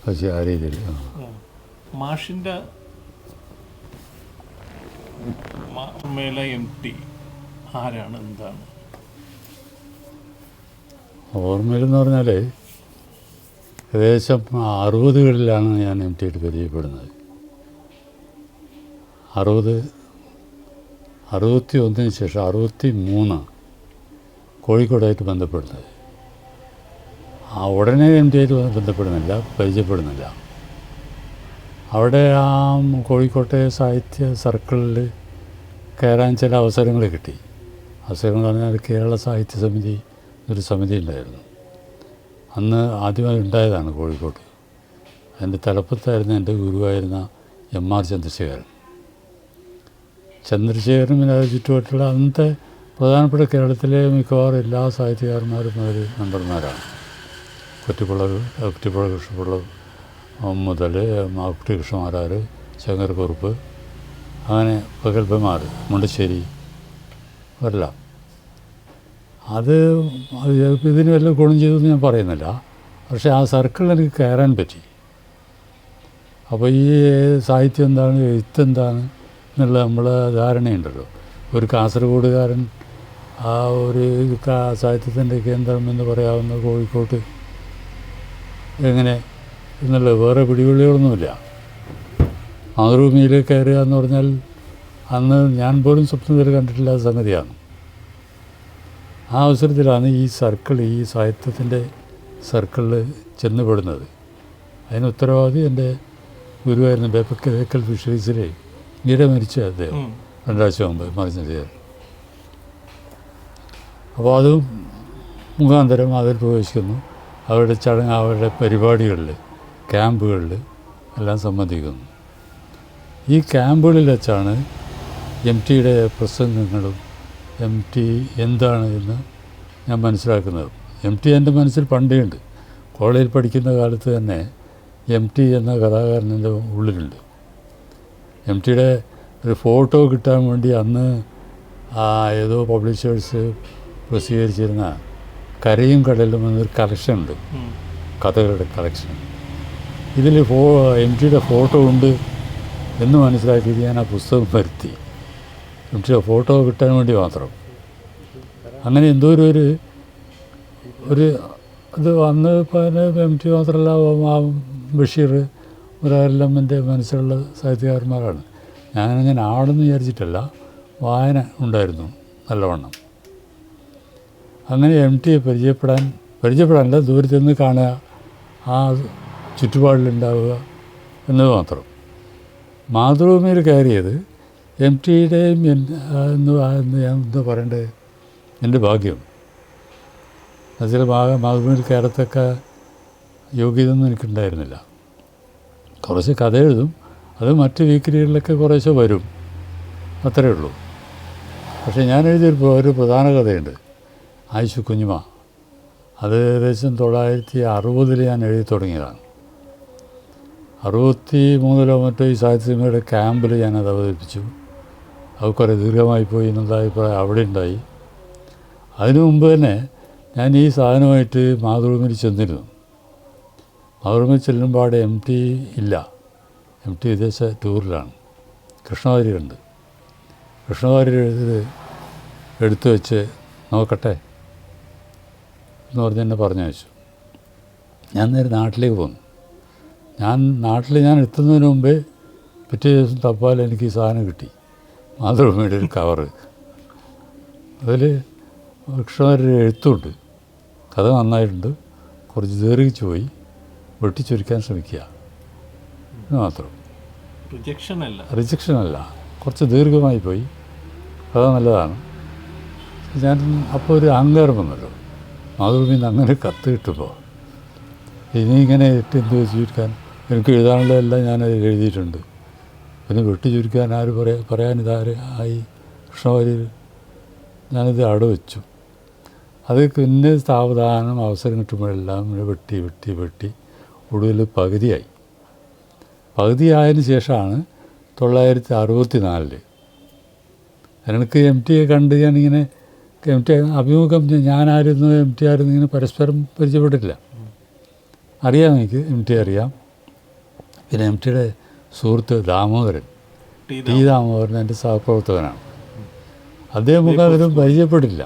പക്ഷേ ആ രീതിയിൽ മാഷിൻ്റെ മേലെ MT ആരാണ്, എന്താണ് ഓർമ്മയിലെന്ന് പറഞ്ഞാൽ ഏകദേശം 60കളിലാണ് ഞാൻ MT ആയിട്ട് പരിചയപ്പെടുന്നത്. 61 ശേഷം 63 കോഴിക്കോടായിട്ട് ബന്ധപ്പെടുന്നത്. ആ ഉടനെ MT ആയിട്ട് ബന്ധപ്പെടുന്നില്ല, പരിചയപ്പെടുന്നില്ല. അവിടെ ആ കോഴിക്കോട്ടെ സാഹിത്യ സർക്കിളിൽ കയറാൻ ചില അവസരങ്ങൾ കിട്ടി. അവസരങ്ങൾ പറഞ്ഞാൽ കേരള സാഹിത്യ സമിതി ഒരു സമിതി ഉണ്ടായിരുന്നു. അന്ന് ആദ്യമായി ഉണ്ടായതാണ് കോഴിക്കോട്ട്. അതിൻ്റെ തലപ്പത്തായിരുന്നു എൻ്റെ ഗുരുവായിരുന്ന MR ചന്ദ്രശേഖരൻ. ചന്ദ്രശേഖരനും പിന്നെ ചുറ്റുവട്ടുള്ള അന്നത്തെ പ്രധാനപ്പെട്ട കേരളത്തിലെ മിക്കവാറും എല്ലാ സാഹിത്യകാരന്മാരും അവർ മെമ്പർമാരാണ്. കുറ്റിപ്പുഴ കൃഷ്ണപിള്ള മുതൽ മാക്കുട്ടി കൃഷ്ണമാരാർ, ശങ്കരക്കുറുപ്പ്, അങ്ങനെ പ്രഗത്ഭന്മാർ, മുണ്ടശ്ശേരി എല്ലാം. അത് ഇതിന് വല്ല ഗുണം ചെയ്തെന്ന് ഞാൻ പറയുന്നില്ല. പക്ഷേ ആ സർക്കിളിൽ എനിക്ക് കയറാൻ പറ്റി. അപ്പോൾ ഈ സാഹിത്യം എന്താണ്, എഴുത്തെന്താണ് എന്നുള്ള നമ്മളെ ധാരണയുണ്ടല്ലോ. ഒരു കാസർഗോഡുകാരൻ ആ ഒരു സാഹിത്യത്തിൻ്റെ കേന്ദ്രം എന്ന് പറയാവുന്ന കോഴിക്കോട്ട് എങ്ങനെ എന്നുള്ള വേറെ പിടിവള്ളികളൊന്നുമില്ല. മാതൃഭൂമിയിൽ കയറുക എന്ന് പറഞ്ഞാൽ അന്ന് ഞാൻ പോലും സ്വപ്നത്തിൽ കണ്ടിട്ടില്ലാത്ത സംഗതിയാണ്. ആ അവസരത്തിലാണ് ഈ സർക്കിൾ, ഈ സാഹിത്യത്തിൻ്റെ സർക്കിളിൽ ചെന്നുപെടുന്നത്. അതിന് ഉത്തരവാദി എൻ്റെ ഗുരുവായിരുന്നു ബേക്കൽ ഫിഷറീസിലെ മരിച്ച അദ്ദേഹം 2 ആഴ്ച മുമ്പ് മറിഞ്ഞത്. അപ്പോൾ അത് മുഖാന്തരം അതിൽ പ്രവേശിക്കുന്നു. അവരുടെ ചടങ്ങ്, അവരുടെ പരിപാടികളിൽ, ക്യാമ്പുകളിൽ എല്ലാം സംബന്ധിക്കുന്നു. ഈ ക്യാമ്പുകളിൽ വെച്ചാണ് MTയുടെ പ്രസംഗങ്ങളും MT എന്താണ് എന്ന് ഞാൻ മനസ്സിലാക്കുന്നത്. MT എൻ്റെ മനസ്സിൽ പണ്ടേ ഉണ്ട്. കോളേജിൽ പഠിക്കുന്ന കാലത്ത് തന്നെ MT എന്ന കഥാകാരൻ എൻ്റെ ഉള്ളിലുണ്ട്. MTയുടെ ഒരു ഫോട്ടോ കിട്ടാൻ വേണ്ടി അന്ന് ഏതോ പബ്ലിഷേഴ്സ് പ്രസിദ്ധീകരിച്ചിരുന്ന കരയും കടലും എന്നൊരു കളക്ഷൻ ഉണ്ട്, കഥകളുടെ കളക്ഷൻ. ഇതിൽ MTയുടെ ഫോട്ടോ ഉണ്ട് എന്ന് മനസ്സിലാക്കിയത് ഞാൻ ആ പുസ്തകം വരുത്തി. MTയുടെ ഫോട്ടോ കിട്ടാൻ വേണ്ടി മാത്രം. അങ്ങനെ എന്തോ ഒരു ഇത് വന്ന് MT മാത്രമല്ല, ബഷീർ ഒരെല്ലാം എൻ്റെ മനസ്സിലുള്ള സാഹിത്യകാരന്മാരാണ്. ഞാനങ്ങനെ ആടെന്ന് വിചാരിച്ചിട്ടല്ല, വായന ഉണ്ടായിരുന്നു നല്ലവണ്ണം. അങ്ങനെ MTയെ പരിചയപ്പെടാനല്ല, ദൂരത്തു നിന്ന് കാണുക, ആ ചുറ്റുപാടിലുണ്ടാവുക എന്നത് മാത്രം. മാതൃഭൂമിയിൽ കയറിയത് MTയുടെയും ഞാൻ എന്താ പറയേണ്ടത്, എൻ്റെ ഭാഗ്യം. അതിൽ മാതൃഭൂമിയിൽ കയറത്തക്ക യോഗ്യതയൊന്നും എനിക്കുണ്ടായിരുന്നില്ല. കുറച്ച് കഥ എഴുതും, അത് മറ്റ് വീക്കിലികളിലൊക്കെ കുറേശ്ശെ വരും, അത്രയേ ഉള്ളൂ. പക്ഷേ ഞാൻ എഴുതിയൊരു പ്രധാന കഥയുണ്ട്, ആയിഷു കുഞ്ഞുമ. അത് ഏകദേശം 1960 ഞാൻ എഴുതി തുടങ്ങിയതാണ്. 63 മറ്റോ ഈ സാഹിത്യസമിതിയുടെ ക്യാമ്പിൽ ഞാനത് അവതരിപ്പിച്ചു. അത് കുറേ ദീർഘമായി പോയി എന്നുള്ള അഭിപ്രായം അവിടെ ഉണ്ടായി. അതിനു മുമ്പ് തന്നെ ഞാൻ ഈ സാധനമായിട്ട് മാതൃഭൂമിയിൽ ചെന്നിരുന്നു. മാതൃഭൂമിയിൽ ചെല്ലുമ്പോൾ MT ഇല്ല. MT വിദേശ ടൂറിലാണ്. കൃഷ്ണവാര്യരുണ്ട്. കൃഷ്ണവാര്യർ എടുത്തു വെച്ച് നോക്കട്ടെ എന്ന് പറഞ്ഞ് എന്നെ പറഞ്ഞയച്ചു. ഞാൻ നേരെ നാട്ടിലേക്ക് പോന്നു. നാട്ടിൽ ഞാൻ എത്തുന്നതിന് മുമ്പേ പിറ്റേ ദിവസം തപ്പാൽ എനിക്ക് ഈ സാധനം കിട്ടി, മാതൃഭൂമിയുടെ ഒരു കവറ്. അതിൽ കൃഷ്ണവാര്യർ എഴുത്തുണ്ട്. കഥ നന്നായിട്ടുണ്ട്, കുറച്ച് ദീർഘിച്ചു പോയി, വെട്ടിച്ചുരുക്കാൻ ശ്രമിക്കുക എന്ന് മാത്രം. റിജക്ഷൻ അല്ല, കുറച്ച് ദീർഘമായി പോയി, കഥ നല്ലതാണ്. ഞാൻ അപ്പോൾ ഒരു അഹങ്കാരം വന്നല്ലോ, മാതൃഭൂമിയിൽ നിന്ന് അങ്ങനെ കത്ത് കിട്ടുമ്പോൾ ഇനി ഇങ്ങനെ എന്ത് ചുരുക്കാൻ, എനിക്ക് എഴുതാനുള്ളതെല്ലാം ഞാനത് എഴുതിയിട്ടുണ്ട്, പിന്നെ വെട്ടി ചുരുക്കാൻ പറയാനിതാര് ആയി കൃഷ്ണവാര്യർ. ഞാനിത് അവിടെ വെച്ചു. അത് പിന്നെ സാവധാനം അവസരം കിട്ടുമ്പോഴെല്ലാം വെട്ടി ഒടുവിൽ പകുതിയായതിന് ശേഷമാണ് 1964 എനിക്ക് MTയെ കണ്ട് ഞാനിങ്ങനെ MT അഭിമുഖം ഞാനായിരുന്നു MT ആയിരുന്നു ഇങ്ങനെ പരസ്പരം പരിചയപ്പെട്ടിട്ടില്ല. അറിയാം, എനിക്ക് MT അറിയാം, പിന്നെ എം ടിയുടെ സുഹൃത്ത് ദാമോദരൻ, ടി ദാമോദരൻ എൻ്റെ സഹപ്രവർത്തകനാണ്. അദ്ദേഹം മുഖാന്തരം പരിചയപ്പെടില്ല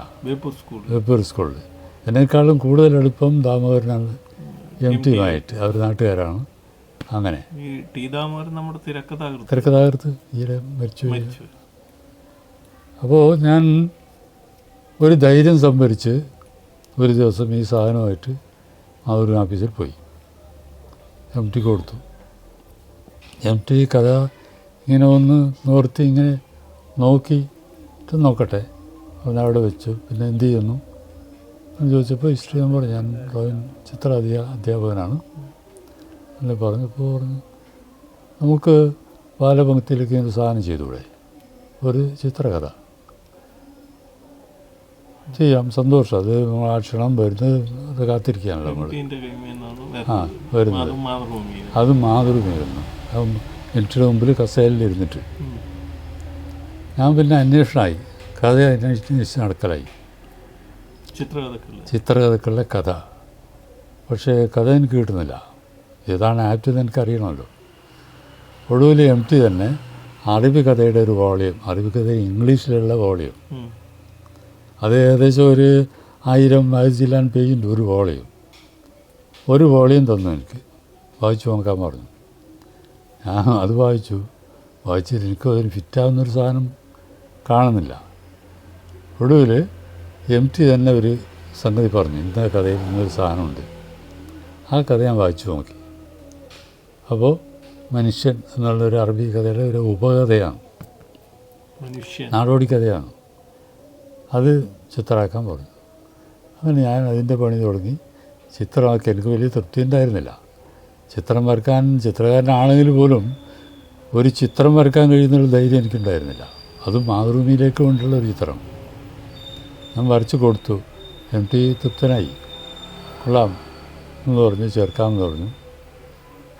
വേപ്പൂർ സ്കൂളിൽ. എന്നെക്കാളും കൂടുതൽ എളുപ്പം ദാമോദരനാണ് എം ടിയുമായിട്ട്. അവർ നാട്ടുകാരാണ്. അങ്ങനെ തിരക്കഥാകൃത്ത് ഈയിടെ മരിച്ചു. അപ്പോൾ ഞാൻ ഒരു ധൈര്യം സംഭരിച്ച് ഒരു ദിവസം ഈ സാധനമായിട്ട് ഒരു ഓഫീസിൽ പോയി എം ടി കൊടുത്തു. എം ടി കഥ ഇങ്ങനെ ഒന്ന് നോർത്തി ഇങ്ങനെ നോക്കട്ടെ ഒന്ന് അവിടെ വെച്ചു. പിന്നെ എന്ത് ചെയ്യുന്നു എന്ന് ചോദിച്ചപ്പോൾ ഹിസ്റ്ററി ഞാൻ പറഞ്ഞു, ഞാൻ ഡ്രോയിങ് ചിത്ര അധ്യാപകനാണ് എന്ന് പറഞ്ഞപ്പോൾ പറഞ്ഞു, നമുക്ക് ബാലപംക്തിയിലേക്ക് ഒരു സാധനം ചെയ്തുകൂടെ, ഒരു ചിത്രകഥ ചെയ്യാം, സന്തോഷം. അത് നമ്മൾ ആ ക്ഷണം വരുന്നത് അത് കാത്തിരിക്കുകയാണല്ലോ നമ്മൾ. വരുന്നത് അത് മാതൃഭൂമിയായിരുന്നു. എനിക്ക് മുമ്പിൽ കസേരയിൽ ഇരുന്നിട്ട് ഞാൻ പിന്നെ അന്വേഷണമായി, കഥ അന്വേഷിച്ച് നടക്കലായി, ചിത്രകഥക്കുള്ള കഥ. പക്ഷേ കഥ എനിക്ക് കിട്ടുന്നില്ല. ഏതാണ് ആപ്റ്റ് എന്ന് എനിക്കറിയണമല്ലോ. ഒടുവിൽ എം ടി തന്നെ അറബി കഥയുടെ ഒരു വോളിയം, അറബി കഥ ഇംഗ്ലീഷിലുള്ള വോളിയം, അത് ഏകദേശം ഒരു 1000 പേജിൻ്റെ ഒരു വോളിയം തന്നു എനിക്ക്. വായിച്ചു നോക്കാൻ പറഞ്ഞു. ഞാൻ അത് വായിച്ചിട്ട് എനിക്ക് അതിന് ഫിറ്റാവുന്നൊരു സാധനം കാണുന്നില്ല. ഒടുവിൽ എം ടി തന്നെ ഒരു സംഗതി പറഞ്ഞു, ഇന്ന കഥയിൽ ഇന്നൊരു സാധനമുണ്ട്. ആ കഥ ഞാൻ വായിച്ചു നോക്കി. അപ്പോൾ മനുഷ്യൻ എന്നുള്ളൊരു അറബി കഥയുടെ ഒരു ഉപകഥയാണ്, നാടോടി കഥയാണ്. അത് ചിത്രമാക്കാൻ പറഞ്ഞു. അങ്ങനെ ഞാൻ അതിൻ്റെ പണി തുടങ്ങി. ചിത്രമാക്കി. എനിക്ക് വലിയ തൃപ്തി ഉണ്ടായിരുന്നില്ല. ചിത്രം വരക്കാൻ ചിത്രകാരനാണെങ്കിൽ പോലും ഒരു ചിത്രം വരക്കാൻ കഴിയുന്നൊരു ധൈര്യം എനിക്കുണ്ടായിരുന്നില്ല. അതും മാതൃഭൂമിയിലേക്ക് വേണ്ടിയുള്ള ഒരു ചിത്രം ഞാൻ വരച്ച് കൊടുത്തു. എം ടി തൃപ്തനായി. കൊള്ളാം എന്ന് പറഞ്ഞു, ചേർക്കാമെന്ന് പറഞ്ഞു.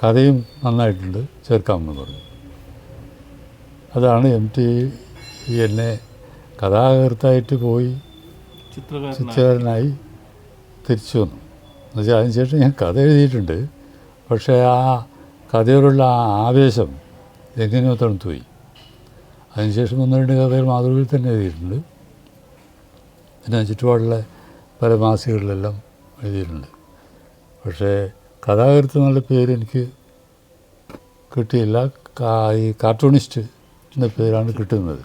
കഥയും നന്നായിട്ടുണ്ട്, ചേർക്കാമെന്ന് പറഞ്ഞു. അതാണ് എം ടി എന്നെ കഥാകൃത്തായിട്ട് പോയി ചിത്രകാരനായി തിരിച്ചു വന്നു. എന്നുവെച്ചാൽ അതിനുശേഷം ഞാൻ കഥ എഴുതിയിട്ടുണ്ട്. പക്ഷേ ആ കഥയോടുള്ള ആ ആവേശം എങ്ങനെയോ തണുത്തുപോയി. അതിനുശേഷം 1-2 കഥകൾ മാതൃഭൂമിയിൽ തന്നെ എഴുതിയിട്ടുണ്ട്. പിന്നെ ചുറ്റുപാടുള്ള പല മാസികകളിലെല്ലാം എഴുതിയിട്ടുണ്ട്. പക്ഷേ കഥാകൃത്ത് എന്നുള്ള പേര് എനിക്ക് കിട്ടിയില്ല. ഈ കാർട്ടൂണിസ്റ്റ് എന്ന പേരാണ് കിട്ടുന്നത്.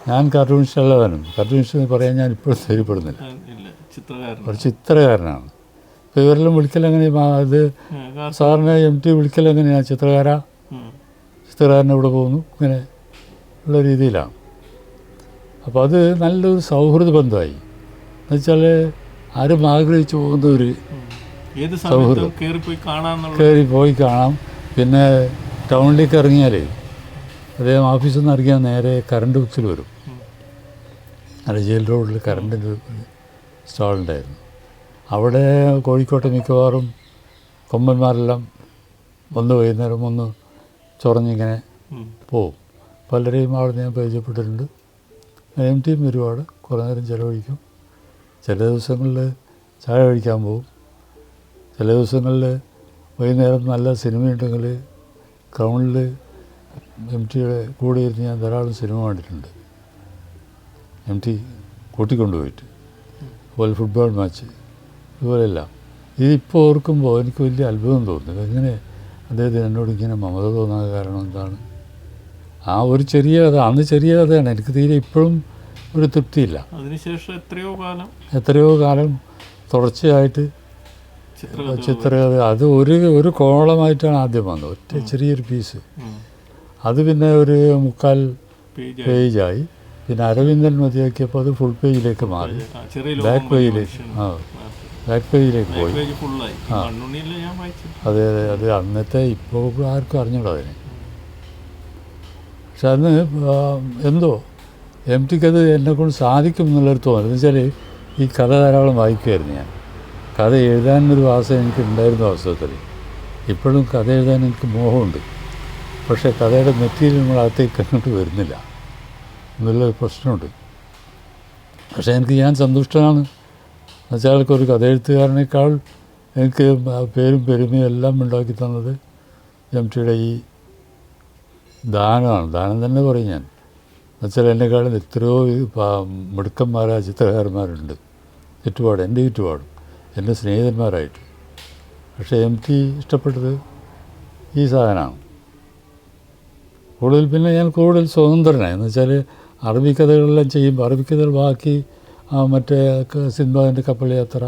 ഞാൻ കാർട്ടൂണിസ്റ്റ് അല്ല താനും. കാർട്ടൂണിസ്റ്റ് എന്ന് പറയാൻ ഞാൻ ഇപ്പോഴും ധൈര്യപ്പെടുന്നില്ല. ഒരു ചിത്രകാരനാണ്. ഇപ്പോൾ ഇവരെല്ലാം വിളിക്കലെങ്ങനെയാണ്? അത് സാറിനെ എം ടി വിളിക്കലെങ്ങനെയാണ്? ചിത്രകാരൻ ഇവിടെ പോകുന്നു, ഇങ്ങനെ ഉള്ള രീതിയിലാണ്. അപ്പോൾ അത് നല്ലൊരു സൗഹൃദ ബന്ധമായി. എന്നുവെച്ചാൽ ആരും ആഗ്രഹിച്ചു പോകുന്ന ഒരു സൗഹൃദം. കയറി പോയി കാണാം. പിന്നെ ടൗണിലേക്ക് ഇറങ്ങിയാൽ അദ്ദേഹം ഓഫീസിൽ നിന്ന് ഇറങ്ങിയാൽ നേരെ കറണ്ട് ബുക്സിൽ വരും. അല്ല, ജയിൽ റോഡിൽ കറണ്ടിൻ്റെ സ്റ്റാളുണ്ടായിരുന്നു. അവിടെ കോഴിക്കോട്ടെ മിക്കവാറും കൊമ്പന്മാരെല്ലാം വൈകുന്നേരം ഒന്ന് ചൊറഞ്ഞിങ്ങനെ പോവും. പലരെയും അവിടെ ഞാൻ പരിചയപ്പെട്ടിട്ടുണ്ട്. എം ടിയും ഒരുപാട് കുറേ നേരം ചിലവഴിക്കും. ചില ദിവസങ്ങളിൽ ചായ കഴിക്കാൻ പോകും. ചില ദിവസങ്ങളിൽ വൈകുന്നേരം നല്ല സിനിമയുണ്ടെങ്കിൽ ഗ്രൗണ്ടിൽ എം ടിയുടെ കൂടെ ഇരുന്ന് ഞാൻ ധാരാളം സിനിമ കണ്ടിട്ടുണ്ട്. എം ടി കൂട്ടിക്കൊണ്ടുപോയിട്ട്. അതുപോലെ ഫുട്ബോൾ മാച്ച്, ഇതുപോലെല്ലാം. ഇതിപ്പോൾ ഓർക്കുമ്പോൾ എനിക്ക് വലിയ അത്ഭുതം തോന്നുന്നു. എങ്ങനെ അദ്ദേഹത്തിന് എന്നോട് ഇങ്ങനെ മമത തോന്നാൻ കാരണം എന്താണ്? ആ ഒരു ചെറിയ കഥ, അന്ന് ചെറിയ കഥയാണ്. എനിക്ക് തീരെ ഇപ്പോഴും ഒരു തൃപ്തിയില്ല. അതിനുശേഷം എത്രയോ കാലം തുടർച്ചയായിട്ട് ചിത്രകഥ. അത് ഒരു കോളമായിട്ടാണ് ആദ്യം വന്നത്, ഒറ്റ ചെറിയൊരു പീസ്. അത് പിന്നെ ഒരു 3/4 പേജായി. പിന്നെ അരവിന്ദൻ മതിയാക്കിയപ്പോൾ അത് ഫുൾ പേജിലേക്ക് മാറി. ബാക്ക് പേജിലേക്ക് പോയി. അതെ അത് അന്നത്തെ ഇപ്പോൾ ആർക്കും അറിഞ്ഞൂടാ അതിന്. പക്ഷെ അന്ന് എന്തോ എം ടിക്കത് എന്നെക്കൊണ്ട് സാധിക്കും എന്നുള്ളൊരു തോന്നൽ. എന്ന് വെച്ചാൽ ഈ കഥ ധാരാളം വായിക്കുമായിരുന്നു ഞാൻ. കഥ എഴുതാനൊരു വാസന എനിക്ക് ഉണ്ടായിരുന്ന അവസരത്തിൽ. ഇപ്പോഴും കഥ എഴുതാൻ എനിക്ക് മോഹമുണ്ട്. പക്ഷേ കഥയുടെ മെറ്റീരിയൽ നമ്മളകത്തേക്ക് അങ്ങോട്ട് വരുന്നില്ല എന്നുള്ളൊരു പ്രശ്നമുണ്ട്. പക്ഷേ ഞാൻ സന്തുഷ്ടനാണ്. എന്നുവെച്ചാൽ ഒരു കഥ എഴുത്തുകാരനേക്കാൾ എനിക്ക് പേരും പെരുമയും എല്ലാം ഉണ്ടാക്കി തന്നത് എം ടിയുടെ ഈ ദാനമാണ്, ദാനം തന്നെ പറയും ഞാൻ. എന്നുവെച്ചാൽ എന്നെക്കാളും എത്രയോ മിടുക്കന്മാരായ ചിത്രകാരന്മാരുണ്ട് ചുറ്റുപാട്, എൻ്റെ ചുറ്റുപാടും, എൻ്റെ സ്നേഹിതന്മാരായിട്ട്. പക്ഷേ എം ടി ഇഷ്ടപ്പെട്ടത് ഈ സാധനമാണ് കൂടുതൽ. പിന്നെ ഞാൻ കൂടുതൽ സ്വതന്ത്രനായി. എന്ന് വെച്ചാൽ അറബിക്കഥകളെല്ലാം ചെയ്യുമ്പോൾ അറബിക്കഥകൾ ബാക്കി മറ്റേ സിൻബാദിൻ്റെ കപ്പൽ യാത്ര,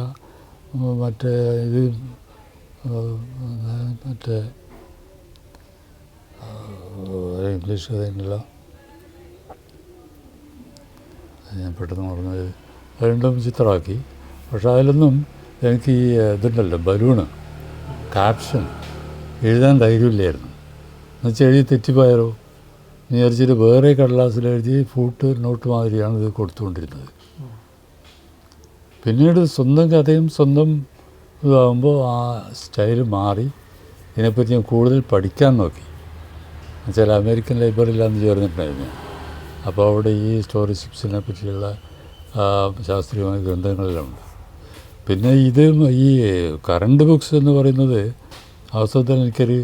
മറ്റേ ഇത് മറ്റേ ഇംഗ്ലീഷ് കഥയുണ്ടല്ലോ, ഞാൻ പെട്ടെന്ന് പറഞ്ഞത്, അത് രണ്ടും ചിത്രമാക്കി. പക്ഷെ അതിലൊന്നും എനിക്ക് ഈ ഇതുണ്ടല്ലോ ബലൂണ് ക്യാപ്ഷൻ എഴുതാൻ ധൈര്യമില്ലായിരുന്നു. എന്നുവെച്ചാൽ എഴുതി തെറ്റിപ്പോയാലോ വിചാരിച്ചിട്ട് വേറെ കടലാസിൽ എഴുതി ഫൂട്ട് നോട്ട് മാതിരിയാണ് ഇത് കൊടുത്തുകൊണ്ടിരുന്നത്. പിന്നീട് സ്വന്തം കഥയും സ്വന്തം ഇതാകുമ്പോൾ ആ സ്റ്റൈൽ മാറി. ഇതിനെപ്പറ്റി ഞാൻ കൂടുതൽ പഠിക്കാൻ നോക്കി. എന്നുവെച്ചാൽ അമേരിക്കൻ ലൈബ്രറിയിലാണെന്ന് ചേർന്നിട്ടുണ്ടായിരുന്നു. അപ്പോൾ അവിടെ ഈ സ്റ്റോറിഷിപ്സിനെ പറ്റിയുള്ള ശാസ്ത്രീയമായ ഗ്രന്ഥങ്ങളെല്ലാം ഉണ്ട്. പിന്നെ ഇത് ഈ കറണ്ട് ബുക്സ് എന്ന് പറയുന്നത് അവസരത്തിൽ എനിക്കൊരു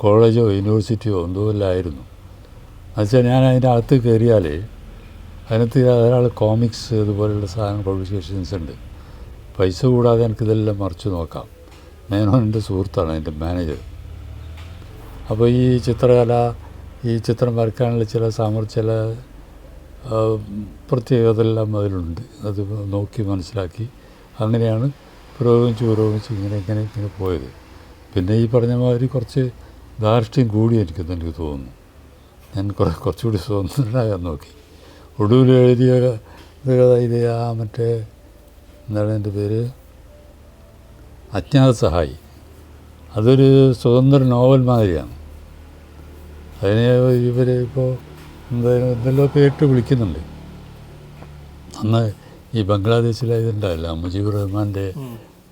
കോളേജോ യൂണിവേഴ്സിറ്റിയോ എന്തുമല്ലായിരുന്നു. എന്നുവെച്ചാൽ ഞാൻ അതിൻ്റെ അകത്ത് കയറിയാൽ അതിനകത്ത് ധാരാളം കോമിക്സ് ഇതുപോലെയുള്ള സാധനം പബ്ലിക്കേഷൻസ് ഉണ്ട്. പൈസ കൂടാതെ എനിക്കിതെല്ലാം മറിച്ച് നോക്കാം. മേനോൻ എൻ്റെ സുഹൃത്താണ്, എൻ്റെ മാനേജർ. അപ്പോൾ ഈ ചിത്രകല, ഈ ചിത്രം വരയ്ക്കാനുള്ള ചില ചില പ്രത്യേകതയെല്ലാം അതിലുണ്ട്. അത് നോക്കി മനസ്സിലാക്കി അങ്ങനെയാണ് പുരോഗമിച്ച് ഇങ്ങനെ പോയത്. പിന്നെ ഈ പറഞ്ഞ മാതിരി കുറച്ച് ധാർഷ്ട്യം കൂടി എനിക്ക് തോന്നുന്നു. ഞാൻ കുറച്ചുകൂടി സ്വതന്ത്രനാകാൻ നോക്കി. ഒടുവിൽ എഴുതിയ ഇത് മറ്റേ എന്താണ് എൻ്റെ പേര്, അജ്ഞാത സഹായി. അതൊരു സ്വതന്ത്ര നോവൽ മാതിരിയാണ്. അതിനെ ഇവർ ഇപ്പോൾ എന്തെല്ലോ പേരിട്ട് വിളിക്കുന്നുണ്ട്. അന്ന് ഈ ബംഗ്ലാദേശിലെ ഇതുണ്ടായില്ല, മുജീബുർ റഹ്മാൻ്റെ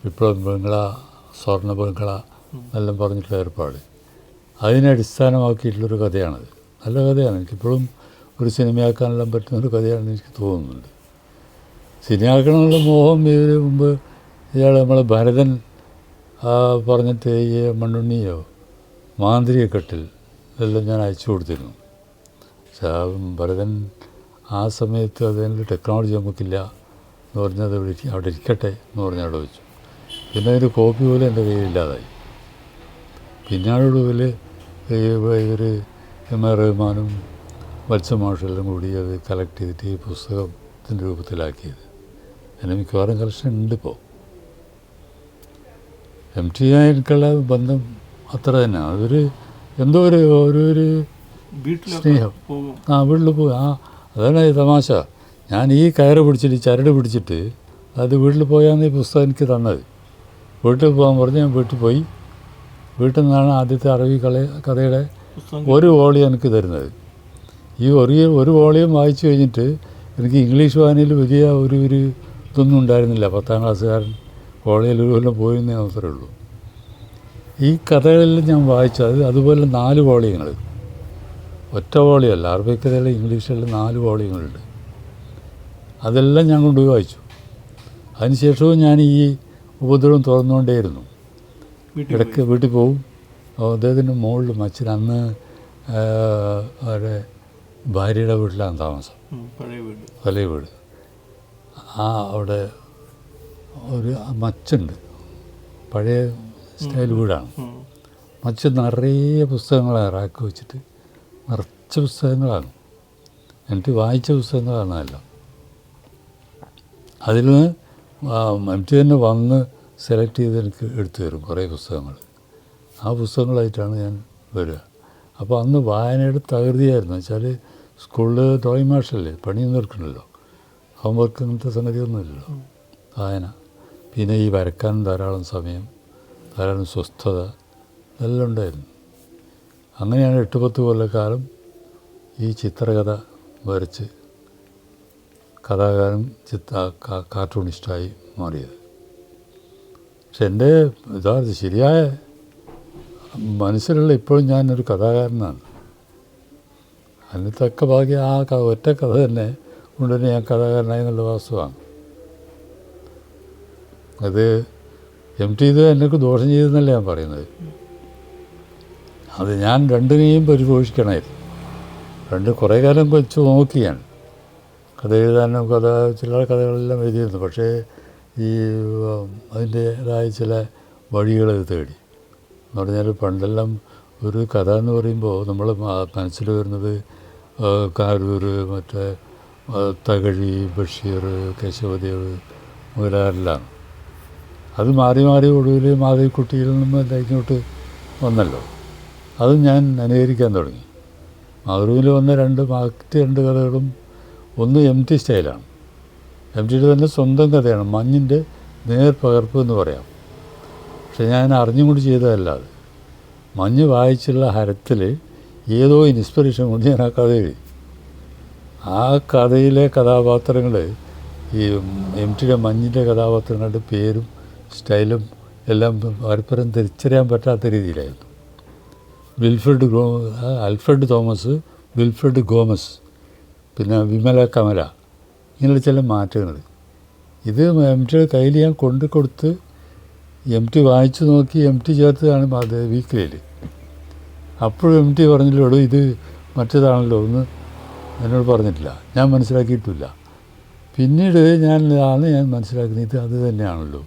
വിപ്ലവ ബംഗ്ല, സ്വർണ്ണ ബംഗ്ല എന്നെല്ലാം പറഞ്ഞിട്ടുള്ള ഏർപ്പാട്, അതിനെ അടിസ്ഥാനമാക്കിയിട്ടുള്ളൊരു കഥയാണത്. നല്ല കഥയാണ്. എനിക്കിപ്പോഴും ഒരു സിനിമയാക്കാനെല്ലാം പറ്റുന്നൊരു കഥയാണെന്ന് എനിക്ക് തോന്നുന്നുണ്ട്. സിനിമയാക്കണമെന്നുള്ള മോഹം ഇതിന് മുമ്പ് നമ്മളെ ഭരതൻ പറഞ്ഞിട്ട് ഈ മണ്ണുണ്ണിയോ മാന്ത്രികക്കെട്ടിൽ ഇതെല്ലാം ഞാൻ അയച്ചു കൊടുത്തിരുന്നു. പക്ഷേ ഭരതൻ ആ സമയത്ത് അതിനുള്ള ടെക്നോളജി നമുക്കില്ല എന്ന് പറഞ്ഞത് അവിടെ ഇരിക്കട്ടെ എന്ന് പറഞ്ഞ് അവിടെ വെച്ചു. പിന്നെ അതിൻ്റെ കോപ്പി പോലും എൻ്റെ കയ്യിലില്ലാതായി. പിന്നീടൊടുവിൽ ഇവർ എം എ റഹ്മാനും വത്സമാഷെല്ലാം കൂടി അത് കളക്ട് ചെയ്തിട്ട് ഈ പുസ്തകത്തിൻ്റെ രൂപത്തിലാക്കിയത്. എൻ്റെ മിക്കവാറും കളക്ഷൻ ഉണ്ട് ഇപ്പോൾ. എം ടി ആയിട്ടുള്ള ബന്ധം അത്ര തന്നെ. അതൊരു എന്തോ ഒരു സ്നേഹം. വീട്ടിൽ പോകും. അതാണ് ഈ തമാശ. ഞാൻ ഈ കയറ് പിടിച്ചിട്ട് ചരട് പിടിച്ചിട്ട് അത് വീട്ടിൽ പോയാന്ന് ഈ പുസ്തകം എനിക്ക് തന്നത്. വീട്ടിൽ പോകാൻ പറഞ്ഞ് ഞാൻ വീട്ടിൽ പോയി. വീട്ടിൽ നിന്നാണ് ആദ്യത്തെ അറബി കഥയുടെ ഒരു വോളിയം എനിക്ക് തരുന്നത്. ഈ ഒരു വോളിയം വായിച്ചു കഴിഞ്ഞിട്ട് എനിക്ക് ഇംഗ്ലീഷ് വായനയിൽ വലിയ ഒരു ഇതൊന്നും ഉണ്ടായിരുന്നില്ല. 10ാം ക്ലാസ്സുകാരൻ കോളേജിൽ ഒരു കൊല്ലം പോയെന്നേ മാത്രമേ ഉള്ളൂ. ഈ കഥകളിൽ ഞാൻ വായിച്ചത് അതുപോലെ 4 വോളിയങ്ങൾ, ഒറ്റ വോളിയല്ല. അറബി കഥകളിൽ ഇംഗ്ലീഷിലുള്ള 4 വോളിയങ്ങളുണ്ട്. അതെല്ലാം ഞാൻ കൊണ്ടുപോയി വായിച്ചു. അതിനുശേഷവും ഞാൻ ഈ ഉപദ്രവം തുറന്നുകൊണ്ടേയിരുന്നു. ഇടയ്ക്ക് വീട്ടിൽ പോവും. അദ്ദേഹത്തിൻ്റെ മുകളിൽ മച്ചിന് അന്ന് അവരുടെ ഭാര്യയുടെ വീട്ടിലാണ് താമസം, പഴയ വീട്. അവിടെ ഒരു മച്ചുണ്ട്, പഴയ സ്റ്റൈൽ വീടാണ്. മച്ച് നിറയെ പുസ്തകങ്ങളാണ് റാക്ക് വെച്ചിട്ട്, നിറച്ച പുസ്തകങ്ങളാണ്. എനിക്ക് വായിച്ച പുസ്തകങ്ങളാണ് എല്ലാം. അതിൽ നിന്ന് എം ടി തന്നെ വന്ന് സെലക്ട് ചെയ്ത് എനിക്ക് എടുത്തു തരും കുറേ പുസ്തകങ്ങൾ. ആ പുസ്തകങ്ങളായിട്ടാണ് ഞാൻ വരിക. അപ്പോൾ അന്ന് വായനയുടെ തകൃതിയായിരുന്നു. വെച്ചാൽ സ്കൂളിൽ ഡ്രോയിങ് മാഷല്ലേ, പണിയൊന്നും എടുക്കണമല്ലോ, ഹോംവർക്ക് അങ്ങനത്തെ സംഗതിയൊന്നുമില്ലല്ലോ, വായന. പിന്നെ ഈ വരക്കാൻ ധാരാളം സമയം, ധാരാളം സ്വസ്ഥത എല്ലാം ഉണ്ടായിരുന്നു. അങ്ങനെയാണ് 8-10 കൊല്ലക്കാലം ഈ ചിത്രകഥ വരച്ച് കഥാകാരൻ കാർട്ടൂണിസ്റ്റായി മാറിയത്. പക്ഷെ എൻ്റെ യഥാർത്ഥ ശരിയായ മനസ്സിലുള്ള ഇപ്പോഴും ഞാനൊരു കഥാകാരനാണ്. അതിന് തക്ക ഭാഗ്യം ആ ഒറ്റ കഥ തന്നെ കൊണ്ടുതന്നെ ഞാൻ കഥാകാരനായി എന്നുള്ള വാസ്തവമാണ്. അത് എം ടി ഇത് എനിക്ക് ദോഷം ചെയ്തെന്നല്ല ഞാൻ പറയുന്നത്. അത് ഞാൻ രണ്ടിനെയും പരിപോഷിക്കണമായിരുന്നു. കുറേ കാലം വെച്ച് നോക്കി ഞാൻ കഥ എഴുതാനും ചില കഥകളെല്ലാം എഴുതിയിരുന്നു. പക്ഷേ ഈ അതിൻ്റേതായ ചില വഴികൾ തേടി എന്ന് പറഞ്ഞാൽ പണ്ടെല്ലാം ഒരു കഥ എന്ന് പറയുമ്പോൾ നമ്മൾ മനസ്സിൽ വരുന്നത് കാരൂർ, മറ്റേ തകഴി, ബഷീർ, കേശവദേവ് മുതലാരെല്ലാം. അത് മാറി മാറി ഒടുവിൽ മാധവിക്കുട്ടിയിൽ നിന്നും എല്ലാം ഇങ്ങോട്ട് വന്നല്ലോ. അത് ഞാൻ അനുകരിക്കാൻ തുടങ്ങി. മാധവിയിൽ വന്ന മറ്റ് രണ്ട് കഥകളും ഒന്ന് MT സ്റ്റൈലാണ്. MTയുടെ തന്നെ സ്വന്തം കഥയാണ്, മഞ്ഞിൻ്റെ നേർപകർപ്പ് എന്ന് പറയാം. പക്ഷെ ഞാൻ അറിഞ്ഞുകൊണ്ട് ചെയ്തതല്ല അത്. മഞ്ഞ് വായിച്ചുള്ള ഹരത്തിൽ ഏതോ ഇൻസ്പിറേഷൻ കൊണ്ട് ഞാൻ ആ കഥ എഴുതി. ആ കഥയിലെ കഥാപാത്രങ്ങൾ ഈ MTയുടെ മഞ്ഞിൻ്റെ കഥാപാത്രങ്ങളുടെ പേരും സ്റ്റൈലും എല്ലാം പരസ്പരം തിരിച്ചറിയാൻ പറ്റാത്ത രീതിയിലായിരുന്നു. ആൽഫ്രഡ് തോമസ്, വിൽഫ്രഡ് ഗോമസ്, പിന്നെ വിമല കമല, ഇങ്ങനെയുള്ള ചില മാറ്റങ്ങൾ. ഇത് MTയുടെ കയ്യിൽ ഞാൻ കൊണ്ടു കൊടുത്ത് MT വായിച്ചു നോക്കി MT ചേർത്തതാണ് അത് വീക്കിലിയിൽ. അപ്പോഴും MT പറഞ്ഞില്ലോടോ ഇത് മറ്റേതാണല്ലോ എന്ന് എന്നോട് പറഞ്ഞിട്ടില്ല, ഞാൻ മനസ്സിലാക്കിയിട്ടില്ല. പിന്നീട് ഞാൻ മനസ്സിലാക്കുന്നത് ഇത് അത് തന്നെയാണല്ലോ.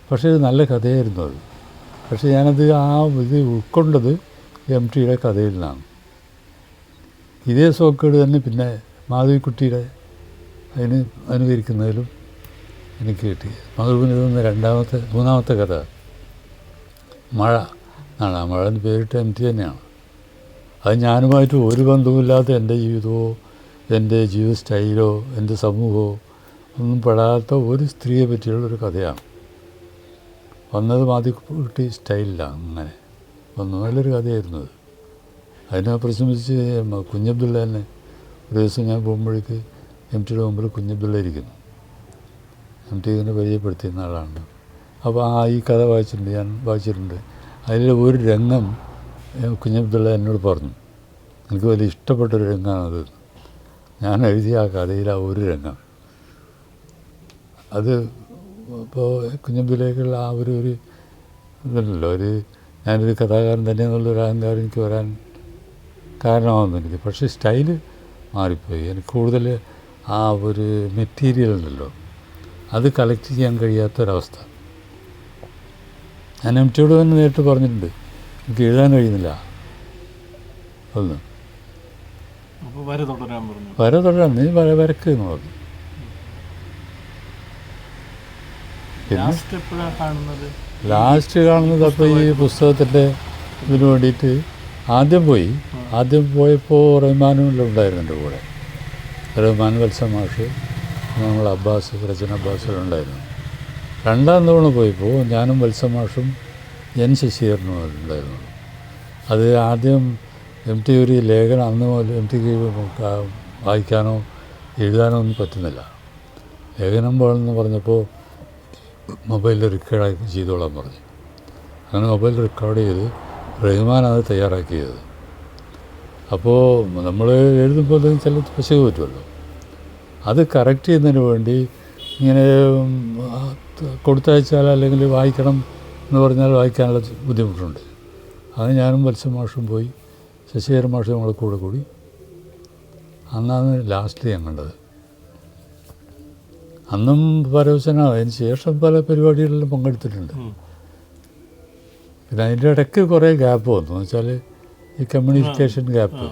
പക്ഷേ ഇത് നല്ല കഥയായിരുന്നു അത്. പക്ഷേ ഞാനത് ഇത് ഉൾക്കൊണ്ടത് MTയുടെ കഥയിൽ നിന്നാണ്. ഇതേ സോക്കേട് തന്നെ പിന്നെ മാധവിക്കുട്ടിയുടെ അതിന് അനുകരിക്കുന്നതിലും എനിക്ക് കിട്ടി. മാധവിന് ഇതൊന്ന് മൂന്നാമത്തെ കഥ മഴ എന്നാണ്. ആ മഴൻ്റെ പേരിട്ട് MT തന്നെയാണ്. അത് ഞാനുമായിട്ട് ഒരു ബന്ധവുമില്ലാത്ത എൻ്റെ ജീവിതമോ എൻ്റെ ജീവിത സ്റ്റൈലോ എൻ്റെ സമൂഹമോ ഒന്നും പെടാത്ത ഒരു സ്ത്രീയെ പറ്റിയുള്ളൊരു കഥയാണ്. വന്നത് മാധവിക്കുട്ടി സ്റ്റൈലിലാണ്. അങ്ങനെ വന്നു നല്ലൊരു കഥയായിരുന്നു അത്. അതിനെ പ്രശംസിച്ച് കുഞ്ഞബ്ദുള്ള തന്നെ ഒരു ദിവസം ഞാൻ പോകുമ്പോഴേക്ക് MTയുടെ മുമ്പിൽ കുഞ്ഞബ്ദുള്ള ഇരിക്കുന്നു. MT ഇതിനെ പരിചയപ്പെടുത്തിയിരുന്ന ആളാണ്. അപ്പോൾ ഈ കഥ ഞാൻ വായിച്ചിട്ടുണ്ട്. അതിൽ ഒരു രംഗം കുഞ്ഞബ്ദുള്ള എന്നോട് പറഞ്ഞു, എനിക്ക് വലിയ ഇഷ്ടപ്പെട്ടൊരു രംഗമാണത്. ഞാൻ എഴുതിയ ആ കഥയിലെ ഒരു രംഗം അത് ഇപ്പോൾ കുഞ്ഞബ്ദുള്ളയ്ക്കുള്ള ആ ഒരു ഇതല്ലല്ലോ, ഞാനൊരു കഥാകാരൻ തന്നെ എന്നുള്ളൊരു അഹങ്കാരം എനിക്ക് വരാൻ കാരണമാകുന്നു എനിക്ക്. പക്ഷേ സ്റ്റൈല് മാറിപ്പോയി. എനിക്ക് കൂടുതൽ ആ ഒരു മെറ്റീരിയൽ ഉണ്ടല്ലോ അത് കളക്ട് ചെയ്യാൻ കഴിയാത്തൊരവസ്ഥ. ഞാൻ MTയോട് തന്നെ നേരിട്ട് പറഞ്ഞിട്ടുണ്ട്, എനിക്ക് എഴുതാൻ കഴിയുന്നില്ല ഒന്ന്. വര തുടരാൻ നീ വരക്ക് എന്ന് പറഞ്ഞു. പിന്നെ ലാസ്റ്റ് കാണുന്നത് അപ്പോൾ ഈ പുസ്തകത്തിൻ്റെ ഇതിന് വേണ്ടിയിട്ട് ആദ്യം പോയപ്പോൾ റഹ്മാനും ഉണ്ടായിരുന്നു എൻ്റെ കൂടെ. റഹ്മാൻ, വത്സ മാഷ്, നമ്മൾ അബ്ബാസ്, രചന അബ്ബാസ് ഉണ്ടായിരുന്നു. രണ്ടാം തവണ പോയപ്പോൾ ഞാനും വത്സ മാഷും ശശിധരനും ഉണ്ടായിരുന്നു. അത് ആദ്യം MT ഒരു ലേഖനം അന്ന് മുതൽ MTക്ക് വായിക്കാനോ എഴുതാനോ ഒന്നും പറ്റുന്നില്ല. ലേഖനം പോകണമെന്ന് പറഞ്ഞപ്പോൾ മൊബൈലിൽ റെക്കോർഡ് ചെയ്തോളാൻ പറഞ്ഞു. അങ്ങനെ മൊബൈൽ റെക്കോർഡ് ചെയ്ത് റഹ്മാൻ അത് തയ്യാറാക്കിയത്. അപ്പോൾ നമ്മൾ എഴുതുമ്പോൾ ചില പശക് പറ്റുമല്ലോ, അത് കറക്റ്റ് ചെയ്യുന്നതിന് വേണ്ടി ഇങ്ങനെ കൊടുത്തയച്ചാൽ അല്ലെങ്കിൽ വായിക്കണം എന്ന് പറഞ്ഞാൽ വായിക്കാനുള്ള ബുദ്ധിമുട്ടുണ്ട്. അത് ഞാനും വത്സ മാഷും പോയി, ശശിധരൻ മാഷും നമ്മളെ കൂടി അന്നാണ് ലാസ്റ്റ് ഞാൻ കണ്ടത്. അന്നും പരവശനാണ്. അതിന് ശേഷം പല പരിപാടികളിലും പങ്കെടുത്തിട്ടുണ്ട്. പിന്നെ അതിൻ്റെ ഇടയ്ക്ക് കുറേ ഗ്യാപ്പ് വന്നു. എന്ന് വെച്ചാൽ ഈ കമ്മ്യൂണിക്കേഷൻ ഗ്യാപ്പ്.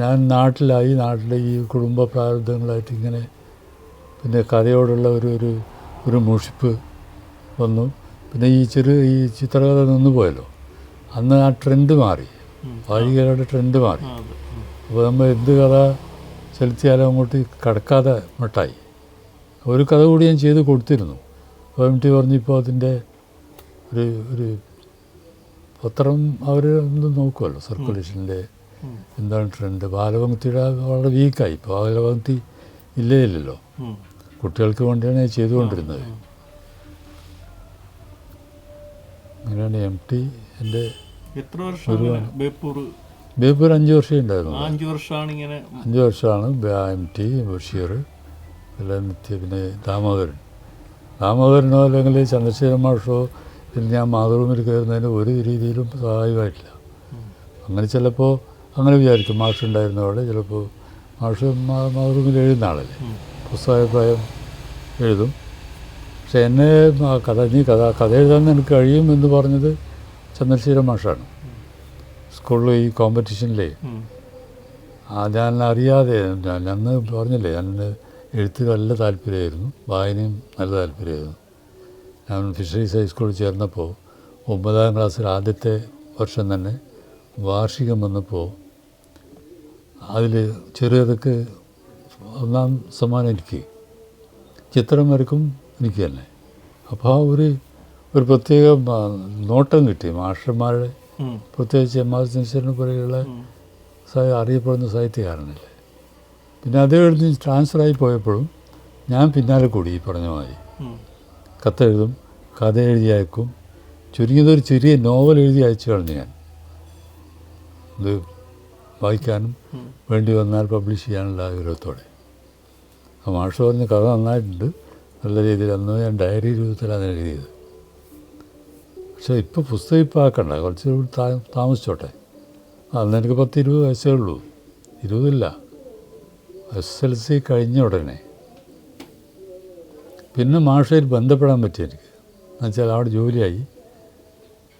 ഞാൻ നാട്ടിലായി, ഈ കുടുംബ പ്രാരബ്ധങ്ങളായിട്ട് ഇങ്ങനെ പിന്നെ കഥയോടുള്ള ഒരു മുഷിപ്പ് വന്നു. പിന്നെ ഈ ചിത്രകഥ നിന്ന് പോയല്ലോ. അന്ന് ആ ട്രെൻഡ് മാറി, വായികയുടെ ട്രെൻഡ് മാറി. അപ്പോൾ നമ്മൾ എന്ത് കഥ ചെലുത്തിയാലും അങ്ങോട്ട് കടക്കാതെ മട്ടായി. ഒരു കഥ കൂടി ഞാൻ ചെയ്ത് കൊടുത്തിരുന്നു. അപ്പോൾ MT പറഞ്ഞിപ്പോൾ അതിൻ്റെ ഒരു പത്രം അവർ ഒന്ന് നോക്കുമല്ലോ സർക്കുലേഷനിലെ എന്താണ് ട്രെൻഡ്. ബാലപംക്തിയുടെ വളരെ വീക്കായി. ഇപ്പോൾ ബാലപംക്തി ഇല്ലല്ലോ, കുട്ടികൾക്ക് വേണ്ടിയാണ് ഞാൻ ചെയ്തുകൊണ്ടിരുന്നത്. അങ്ങനെയാണ് MT എൻ്റെ ബേപ്പൂർ 5 വർഷം ഉണ്ടായിരുന്നു. 5 വർഷമാണ് MT, ബഷീർ, എല്ലാം പിന്നെ ദാമോദരനോ അല്ലെങ്കിൽ ചന്ദ്രശേഖരൻ മാഷോ പിന്നെ ഞാൻ മാതൃഭൂമിയിൽ കയറുന്നതിന് ഒരു രീതിയിലും സഹായമായിട്ടില്ല. അങ്ങനെ ചിലപ്പോൾ അങ്ങനെ വിചാരിക്കും, മാഷുണ്ടായിരുന്ന അവിടെ ചിലപ്പോൾ മാഷ് മാതൃഭൂമിയിൽ എഴുതുന്ന ആളല്ലേ, പുസ്തകാഭിപ്രായം എഴുതും. പക്ഷെ എന്നെ കഥ എഴുതാൻ എനിക്ക് കഴിയും എന്ന് പറഞ്ഞത് ചന്ദ്രശേഖരൻ മാഷാണ്. സ്കൂളിൽ ഈ കോമ്പറ്റീഷനിലേ ഞാൻ അറിയാതെ, ഞാൻ അന്ന് പറഞ്ഞില്ലേ, ഞാൻ എഴുത്ത് നല്ല താല്പര്യമായിരുന്നു, വായനയും നല്ല താല്പര്യമായിരുന്നു. ഞാൻ ഫിഷറീസ് ഹൈസ്കൂളിൽ ചേർന്നപ്പോൾ 9ാം ക്ലാസ്സിൽ ആദ്യത്തെ വർഷം തന്നെ വാർഷികം വന്നപ്പോൾ അതിൽ ചെറിയതൊക്കെ 1ാം സമ്മാനം എനിക്ക്, ചിത്രം വരക്കും എനിക്ക് തന്നെ. അപ്പോൾ ആ ഒരു പ്രത്യേക നോട്ടം കിട്ടി. മാസ്റ്റർമാരുടെ പ്രത്യേകിച്ച് എം ആർ ചന്ദ്രശേഖരനെ പോലെയുള്ള അറിയപ്പെടുന്ന സാഹിത്യകാരനല്ലേ. പിന്നെ അത് എഴുതി ട്രാൻസ്ഫറായി പോയപ്പോഴും ഞാൻ പിന്നാലെ കൂടി ഈ പറഞ്ഞ മാതിരി കത്തെഴുതും, കഥ എഴുതി അയക്കും. ചുരുങ്ങിയതൊരു ചെറിയ നോവൽ എഴുതി അയച്ചു കളഞ്ഞു ഞാൻ. ഇത് വായിക്കാനും വേണ്ടി വന്നാൽ പബ്ലിഷ് ചെയ്യാനുള്ള ആഗ്രഹത്തോടെ. ആ മാഷ് പറഞ്ഞ കഥ നന്നായിട്ടുണ്ട്, നല്ല രീതിയിൽ. അന്ന് ഞാൻ ഡയറി രൂപത്തിലാണ് എഴുതിയത്. പക്ഷേ ഇപ്പോൾ പുസ്തകം ഇപ്പോൾ ആക്കണ്ട, കുറച്ച് താമസിച്ചോട്ടെ. അന്ന് എനിക്ക് 10-20 വയസ്സേ ഉള്ളൂ, 20 SLC കഴിഞ്ഞ ഉടനെ പിന്നെ മാഷയിൽ ബന്ധപ്പെടാൻ പറ്റി എനിക്ക്. എന്നുവെച്ചാൽ അവിടെ ജോലിയായി.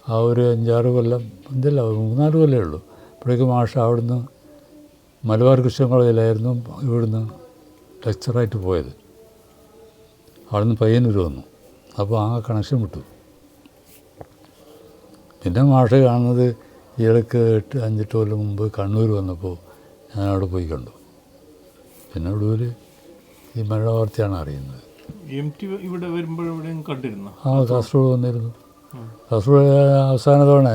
ആ ഒരു 5-6 കൊല്ലം, 3-4 കൊല്ലമേ ഉള്ളൂ. അപ്പോഴേക്കും മാഷ അവിടുന്ന് മലബാർ കൃഷ്ണ കോളേജിലായിരുന്നു ഇവിടുന്ന് ലെക്ചറായിട്ട് പോയത്. അവിടുന്ന് പയ്യന്നൂർ വന്നു. അപ്പോൾ ആ കണക്ഷൻ വിട്ടു. പിന്നെ മാഷ കാണുന്നത് ഇയാൾക്ക് 5-8 കൊല്ലം മുമ്പ് കണ്ണൂർ വന്നപ്പോൾ ഞാൻ അവിടെ പോയി കണ്ടു. പിന്നെ ഒടുവിൽ ഈ മഴ വാർത്തയാണ് അറിയുന്നത്. ഇവിടെ വരുമ്പോഴെവിടെയും കണ്ടിരുന്നു? ആ, കാസർഗോഡ് വന്നിരുന്നു. കാസർഗോഡ് അവസാന തവണ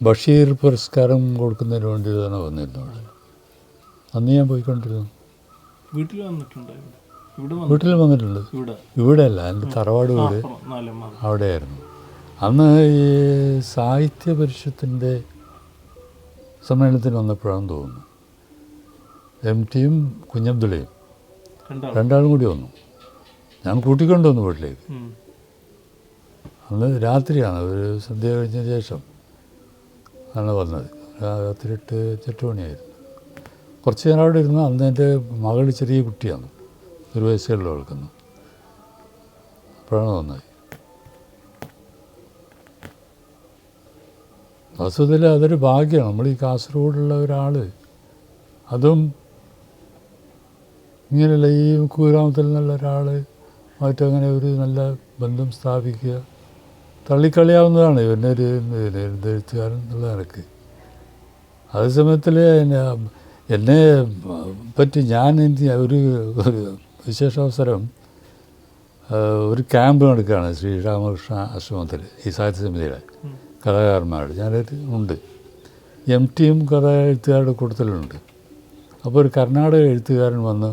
ബഷീർ പുരസ്കാരം കൊടുക്കുന്നതിന് വേണ്ടി തന്നെ വന്നിരുന്നു അവിടെ. അന്ന് ഞാൻ പോയിക്കൊണ്ടിരുന്നു. വീട്ടിൽ വന്നിട്ടുണ്ട്? വീട്ടിൽ വന്നിട്ടുണ്ട്. ഇവിടെ അല്ല, എൻ്റെ തറവാട് വീട് അവിടെയായിരുന്നു. അന്ന് ഈ സാഹിത്യ പരിഷത്തിൻ്റെ സമ്മേളനത്തിന് വന്നപ്പോഴാണെന്ന് തോന്നുന്നു. MTയും കുഞ്ഞബ്ദുള്ളയും രണ്ടാളും കൂടി വന്നു. ഞാൻ കൂട്ടിക്കൊണ്ടു വന്നു വീട്ടിലേക്ക്. അന്ന് രാത്രിയാണ്, ഒരു സന്ധ്യ കഴിഞ്ഞ ശേഷം ആണ് വന്നത്. രാത്രി 8 മണിയായിരുന്നു. കുറച്ച് നേരം അവിടെ ഇരുന്നു. അന്ന് എൻ്റെ മകൾ ചെറിയ കുട്ടിയാണ്, 1 വയസ്സേ ഉള്ളൂ അവൾക്കുന്നു. അപ്പോഴാണ് വന്നത്. വസ്തുതയിൽ അതൊരു ഭാഗ്യമാണ്. നമ്മൾ ഈ കാസർഗോഡുള്ള ഒരാൾ, അതും ഇങ്ങനെയല്ല, ഈ കുഗ്രാമത്തിൽ നിന്നുള്ള ഒരാൾ ആയിട്ടങ്ങനെ ഒരു നല്ല ബന്ധം സ്ഥാപിക്കുക, തള്ളിക്കളിയാവുന്നതാണ് ഇവൻ്റെ ഒരു എഴുത്തുകാരൻ എന്നുള്ള നിലക്ക്. അതേ സമയത്തിൽ എന്നെ പറ്റി ഞാൻ ഒരു വിശേഷാവസരം, ഒരു ക്യാമ്പ് നടക്കുകയാണ് ശ്രീരാമകൃഷ്ണ ആശ്രമത്തിൽ, ഈ സാഹിത്യ സമിതിയുടെ കഥാകാരന്മാരുടെ. ഞാനൊരു ഉണ്ട്, MTയും കഥ എഴുത്തുകാരുടെ കൂട്ടത്തിലുണ്ട്. അപ്പോൾ ഒരു കർണാടക എഴുത്തുകാരൻ വന്ന്,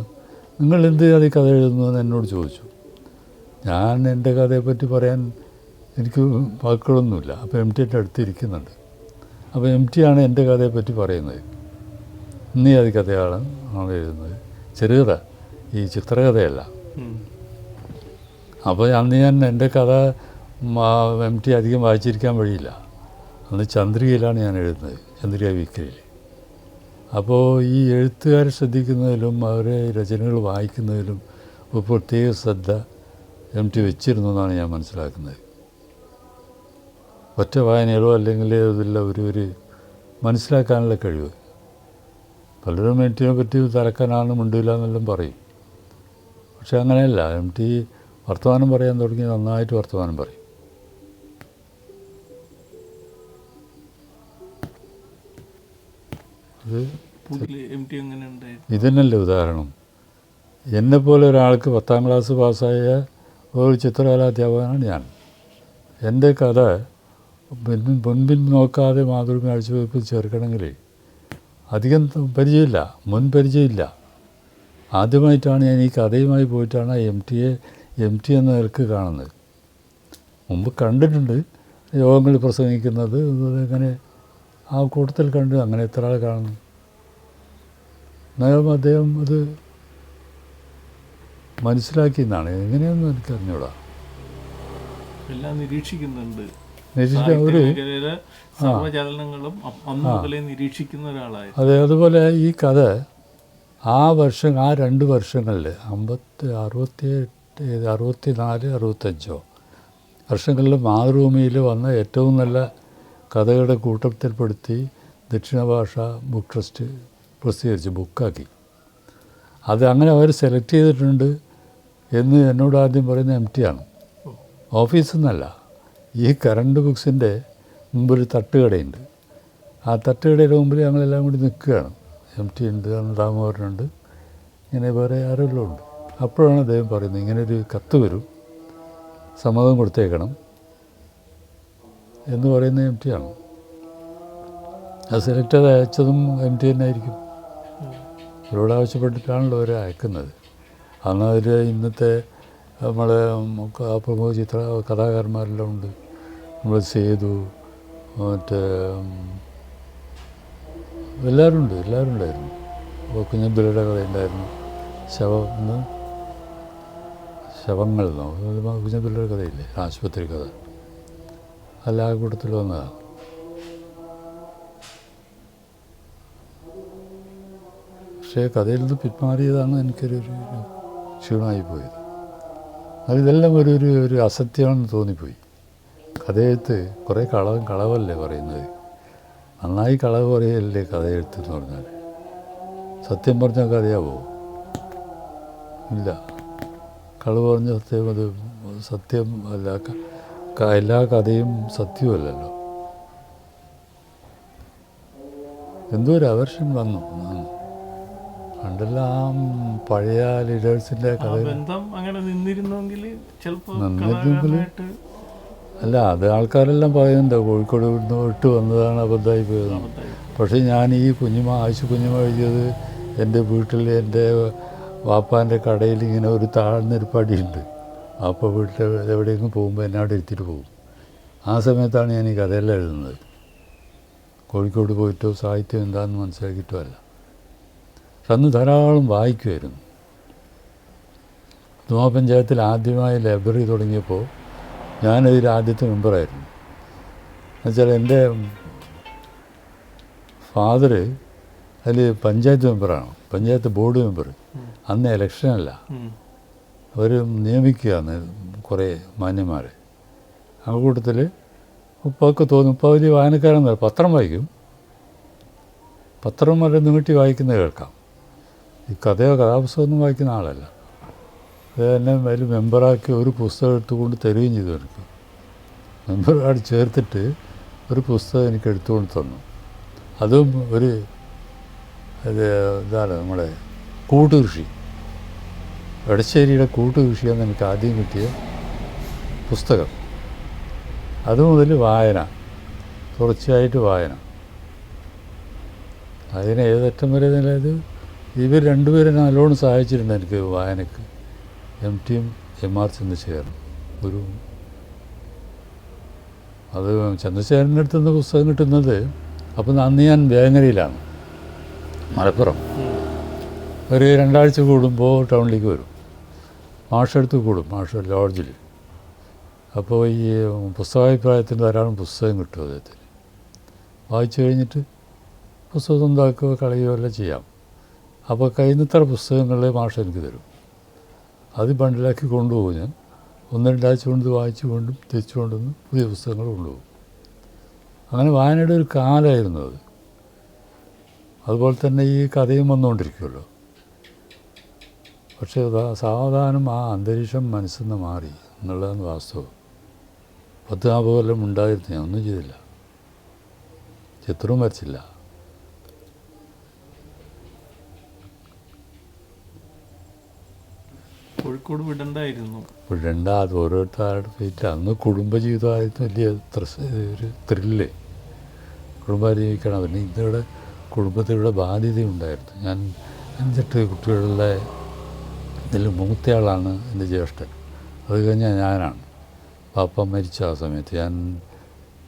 നിങ്ങൾ എന്ത് കഥ എഴുതുന്നു എന്ന് എന്നോട് ചോദിച്ചു. ഞാൻ എൻ്റെ കഥയെപ്പറ്റി പറയാൻ എനിക്ക് വാക്കുകളൊന്നുമില്ല. അപ്പോൾ MT എൻ്റെ അടുത്തിരിക്കുന്നുണ്ട്. അപ്പോൾ MT ആണ് എൻ്റെ കഥയെപ്പറ്റി പറയുന്നത്. ഇന്നീ അത് കഥയാണ് എഴുതുന്നത്, ചെറുകഥ, ഈ ചിത്രകഥയല്ല. അപ്പോൾ അന്ന് ഞാൻ എൻ്റെ കഥ MT അധികം വായിച്ചിരിക്കാൻ വഴിയില്ല. അന്ന് ചന്ദ്രികയിലാണ് ഞാൻ എഴുതുന്നത്, ചന്ദ്രിക വീക്കിലിൽ. അപ്പോൾ ഈ എഴുത്തുകാരെ ശ്രദ്ധിക്കുന്നതിലും അവരെ രചനകൾ വായിക്കുന്നതിലും ഒരു പ്രത്യേക ശ്രദ്ധ MT വെച്ചിരുന്നു എന്നാണ് ഞാൻ മനസ്സിലാക്കുന്നത്. ഒറ്റ വായനകളോ അല്ലെങ്കിൽ ഇതിലുള്ള ഒരു മനസ്സിലാക്കാനുള്ള കഴിവ്. പലരും MTനെ പറ്റി തലക്കാനാണ് മിണ്ടില്ല എന്നെല്ലാം പറയും. പക്ഷെ അങ്ങനെയല്ല. MT വർത്തമാനം പറയാൻ തുടങ്ങി നന്നായിട്ട് വർത്തമാനം പറയും. ഇതന്നല്ലേ ഉദാഹരണം. എന്നെപ്പോലെ ഒരാൾക്ക് 10ാം ക്ലാസ് പാസ്സായ ഒരു ചിത്രകലാധ്യാപകനാണ് ഞാൻ. എൻ്റെ കഥ മുൻപിൻ നോക്കാതെ മാതൃഭൂമി ആഴ്ചവെപ്പിൽ ചേർക്കണമെങ്കിൽ അധികം പരിചയമില്ല, മുൻ പരിചയമില്ല. ആദ്യമായിട്ടാണ് ഞാൻ ഈ കഥയുമായി പോയിട്ടാണ് MT എന്ന നിലക്ക് കാണുന്നത്. മുമ്പ് കണ്ടിട്ടുണ്ട്, യോഗങ്ങളിൽ പ്രസംഗിക്കുന്നത്, അങ്ങനെ ആ കൂട്ടത്തിൽ കണ്ട് അങ്ങനെ എത്ര ആൾ കാണുന്നു. എന്നാലും അദ്ദേഹം അത് മനസ്സിലാക്കിയെന്നാണ്, എങ്ങനെയൊന്നും എനിക്കറിഞ്ഞൂടാ. എല്ലാം നിരീക്ഷിക്കുന്നുണ്ട്. നിരീക്ഷിക്കാൻ ഒരു മേഖലയിലെ സർവ്വചലനങ്ങളും അന്ന് മുതലേ നിരീക്ഷിക്കുന്ന ഒരാളായിരുന്നു. അതെ, അതുപോലെ ഈ കഥ ആ 2 വർഷങ്ങളിൽ 64 65 വർഷങ്ങളിൽ മാതൃഭൂമിയിൽ വന്ന ഏറ്റവും നല്ല കഥകളുടെ കൂട്ടത്തിൽപ്പെടുത്തി ദക്ഷിണ ഭാഷ ബുക്ക് ട്രസ്റ്റ് പ്രസിദ്ധീകരിച്ച് ബുക്കാക്കി. അത് അങ്ങനെ അവർ സെലക്ട് ചെയ്തിട്ടുണ്ട് എന്ന് എന്നോട് ആദ്യം പറയുന്ന MT ആണ്. ഓഫീസിൽ നിന്നല്ല, ഈ കറണ്ട് ബുക്സിൻ്റെ മുമ്പൊരു തട്ടുകടയുണ്ട്. ആ തട്ടുകടയുടെ മുമ്പിൽ ഞങ്ങളെല്ലാം കൂടി നിൽക്കുകയാണ്. MT ഉണ്ട്, ദാമോദരനുണ്ട്, ഇങ്ങനെ വേറെ ആരെല്ലാം ഉണ്ട്. അപ്പോഴാണ് അദ്ദേഹം പറയുന്നത്, ഇങ്ങനൊരു കത്ത് വരും, സമ്മതം കൊടുത്തേക്കണം എന്ന് പറയുന്ന MT ആണ്. അത് സെലക്ട് ചെയ്ത് അയച്ചതും MT തന്നെ ആയിരിക്കും. അവരോട് ആവശ്യപ്പെട്ടിട്ടാണല്ലോ അവർ അയക്കുന്നത്. അന്ന് അതിൽ ഇന്നത്തെ നമ്മളെ പ്രമുഖ കഥാകാരന്മാരെല്ലാം ഉണ്ട്. നമ്മൾ സേതു, മറ്റേ എല്ലാവരും ഉണ്ടായിരുന്നു. കുഞ്ഞബ്ദുള്ളയുടെ കഥ ഉണ്ടായിരുന്നു. ശവങ്ങളെന്നോ കുഞ്ഞബ്ദുള്ളയുടെ കഥയില്ലേ, ആശുപത്രി കഥ, അല്ല ആ കൂട്ടത്തിൽ വന്നതാണ്. പക്ഷേ കഥയിൽ നിന്ന് പിന്മാറിയതാണ് എനിക്കൊരു ക്ഷീണമായി പോയത്. അതിതെല്ലാം ഒരു അസത്യമാണെന്ന് തോന്നിപ്പോയി. കഥയെഴുത്ത് കുറേ കളവല്ലേ പറയുന്നത്. നന്നായി കളവ് പറയല്ലേ കഥയെഴുത്ത് എന്ന് പറഞ്ഞാൽ. സത്യം പറഞ്ഞാൽ കഥയാവോ? ഇല്ല. കളവ് പറഞ്ഞ സത്യം അത് സത്യം അല്ല. എല്ലാ കഥയും സത്യമല്ലല്ലോ. എന്തോ ഒരു അവർഷൻ വന്നു. പണ്ടെല്ലാം പഴയ ലീഡേഴ്സിൻ്റെ കഥ നിന്നിരുന്നെങ്കിൽ അല്ല, അത് ആൾക്കാരെല്ലാം പറയുന്നുണ്ട് കോഴിക്കോട് വിട്ട് വന്നതാണ്, അബദ്ധമായി പോയത്. പക്ഷേ ഞാൻ ഈ ആയിഷ കുഞ്ഞുമ എഴുതിയത് എൻ്റെ വീട്ടിൽ എൻ്റെ വാപ്പാൻ്റെ കടയിൽ ഇങ്ങനെ ഒരു താഴ്ന്നൊരു പടിയുണ്ട്. അപ്പോൾ വീട്ടിൽ എവിടെയെങ്കിലും പോകുമ്പോൾ എന്നെ അവിടെ ഇരുത്തിയിട്ട് പോകും. ആ സമയത്താണ് ഞാൻ ഈ കഥയെല്ലാം എഴുതുന്നത്. കോഴിക്കോട് പോയിട്ടോ സാഹിത്യം എന്താണെന്ന് മനസ്സിലാക്കിയിട്ടോ അല്ല. പക്ഷെ അന്ന് ധാരാളം വായിക്കുമായിരുന്നു. ഗ്രാമപഞ്ചായത്തിൽ ആദ്യമായി ലൈബ്രറി തുടങ്ങിയപ്പോൾ ഞാനതിൽ ആദ്യത്തെ മെമ്പറായിരുന്നു. എന്നുവെച്ചാൽ എൻ്റെ ഫാദർ അതിൽ പഞ്ചായത്ത് മെമ്പറാണ്, പഞ്ചായത്ത് ബോർഡ് മെമ്പർ. അന്ന് ഇലക്ഷനല്ല, അവർ നിയമിക്കുകയാണ് കുറേ മാന്യന്മാരെ. ആ കൂട്ടത്തിൽ ഉപ്പൊക്കെ തോന്നും. ഇപ്പോൾ വലിയ വായനക്കാരെന്ന് പത്രം വായിക്കും. പത്രം വരെ നീട്ടി വായിക്കുന്നത് കേൾക്കാം. ഈ കഥയോ കഥാപുസ്തകമൊന്നും വായിക്കുന്ന ആളല്ല. അത് തന്നെ അതിൽ മെമ്പറാക്കി ഒരു പുസ്തകം എടുത്തുകൊണ്ട് തരികയും ചെയ്തു. എനിക്ക് മെമ്പറായിട്ട് ചേർത്തിട്ട് ഒരു പുസ്തകം എനിക്ക് എടുത്തുകൊണ്ട് തന്നു. അതും ഇതാണ് നമ്മുടെ കൂട്ടുകൃഷി, എടശ്ശേരിയുടെ കൂട്ടുകൃഷിയെന്ന് എനിക്ക് ആദ്യം കിട്ടിയ പുസ്തകം. അതുമുതൽ വായന, തുടർച്ചയായിട്ട് വായന. അതിനെ ഏതറ്റം വരെ നിലയത് ഇവർ രണ്ടുപേരും നല്ലോണം സഹായിച്ചിട്ടുണ്ട് എനിക്ക് വായനക്ക്. MTയും MR ചന്ദ്രശേഖരനും. അത് ചന്ദ്രശേഖരൻ്റെ അടുത്ത് നിന്ന് പുസ്തകം കിട്ടുന്നത്, അപ്പം അന്ന് ഞാൻ വേങ്ങരയിലാണ്, മലപ്പുറം. ഒരു 2 ആഴ്ച കൂടുമ്പോൾ ടൗണിലേക്ക് വരും. മാഷടുത്ത് കൂടും, മാഷ ലോഡ്ജിൽ. അപ്പോൾ ഈ പുസ്തകാഭിപ്രായത്തിന് ധാരാളം പുസ്തകം കിട്ടും അദ്ദേഹത്തിന്. വായിച്ചു കഴിഞ്ഞിട്ട് പുസ്തകം സ്വന്തമാക്കുകയോ കളയുകയോ എല്ലാം ചെയ്യാം. അപ്പോൾ കഴിയുന്നത്ര പുസ്തകങ്ങൾ മാഷ എനിക്ക് തരും. അത് ബണ്ടിലാക്കി കൊണ്ടുപോകും. ഞാൻ 1-2 ആഴ്ച കൊണ്ട് വായിച്ചു കൊണ്ടും തിരിച്ചു കൊണ്ടുവന്ന് പുതിയ പുസ്തകങ്ങൾ കൊണ്ടുപോകും. അങ്ങനെ വായനയുടെ ഒരു കാലമായിരുന്നു അത്. അതുപോലെ തന്നെ ഈ കഥയും വന്നുകൊണ്ടിരിക്കുമല്ലോ. പക്ഷേ സാവധാനം ആ അന്തരീക്ഷം മനസ്സിൽ നിന്ന് മാറി എന്നുള്ളതാണ് വാസ്തവം. 10-40 കൊല്ലം ഉണ്ടായിരുന്നു, ഞാൻ ഒന്നും ചെയ്തില്ല, ചിത്രവും വരച്ചില്ല. കോഴിക്കോട് വിടണ്ട, അത് ഓരോരുത്തരുടെ ഫേറ്റ്. അന്ന് കുടുംബജീവിതമായിരുന്നു വലിയ ഒരു ത്രില്ല്. കുടുംബം ജീവിക്കണം. പിന്നെ ഇതിവിടെ കുടുംബത്തിലൂടെ ബാധ്യതയുണ്ടായിരുന്നു. ഞാൻ 5-8 കുട്ടികളുടെ ഇതിൽ മൂത്തയാളാണ് എൻ്റെ ജ്യേഷ്ഠൻ. അത് കഴിഞ്ഞാൽ ഞാനാണ്. പാപ്പ മരിച്ച ആ സമയത്ത്, ഞാൻ